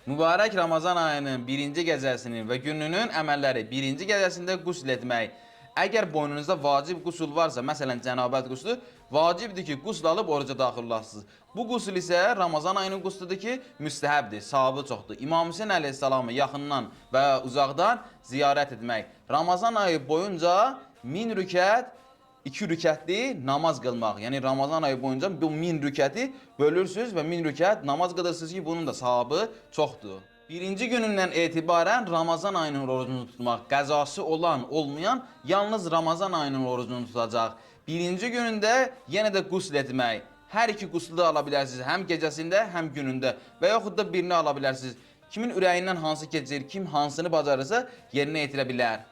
Mübarək Ramazan ayının birinci gecəsinin və gününün əməlləri birinci gecəsində qusl etmək. Əgər boynunuzda vacib qusul varsa, məsələn cənabət quslu, vacibdir ki, qusl alıb oruca daxil olasınız. Bu qusl isə Ramazan ayının qusludur ki, müstəhəbdir, savabı çoxdur. İmam Hüseyn əleyhissalamı yaxından və uzaqdan ziyarət etmək. Ramazan ayı boyunca 1000 rükət 2 rükətli namaz qılmaq. Yəni Ramazan ayı boyunca bu 1000 rükəti bölürsünüz və 1000 rükət namaz qılırsınız ki, bunun da savabı çoxdur. Birinci günündən etibarən Ramazan ayının orucunu tutmaq, qəzası olan, olmayan yalnız Ramazan ayının orucunu tutacaq. Birinci günündə yenə də qusl etmək. Hər iki quslu da ala bilərsiniz, həm gecəsində, həm günündə və yaxud da birini ala bilərsiniz. Kimin ürəyindən hansı keçir, kim hansını bacarırsa yerinə yetirə bilər.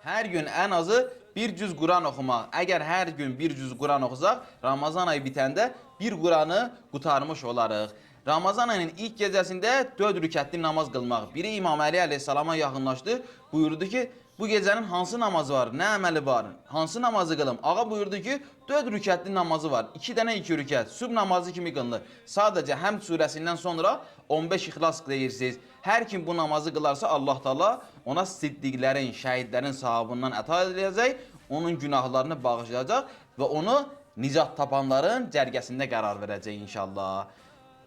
Hər gün ən azı bir cüz Quran oxumaq. Əgər hər gün bir cüz Quran oxusaq, Ramazan ayı bitəndə bir Quranı qutarmış olarıq. Ramazan ayının ilk gecəsində 4 rükətli namaz qılmaq. Biri İmam Əli əleyhissalama yaxınlaşdı, buyurdu ki, bu gecənin hansı namazı var, nə əməli var, hansı namazı qılım? Ağa buyurdu ki, 4 rükətli namazı var, 2 dənə 2 rükət, sübh namazı kimi qılınır. Sadəcə Həmd surəsindən sonra 15 ixlas deyirsiniz. Hər kim bu namazı qılarsa Allah Taala ona siddiqlərin, şəhidlərin savabından əta edəcək, onun günahlarını bağışlayacaq və onu nicat tapanların cərgəsində qərar verəcək inşallah.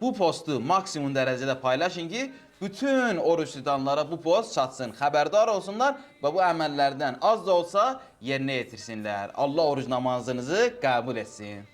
Bu postu maksimum dərəcədə paylaşın ki, bütün oruç tutanlara bu post çatsın, xəbərdar olsunlar və bu əməllərdən az da olsa yerinə yetirsinlər. Allah oruc namazınızı qəbul etsin.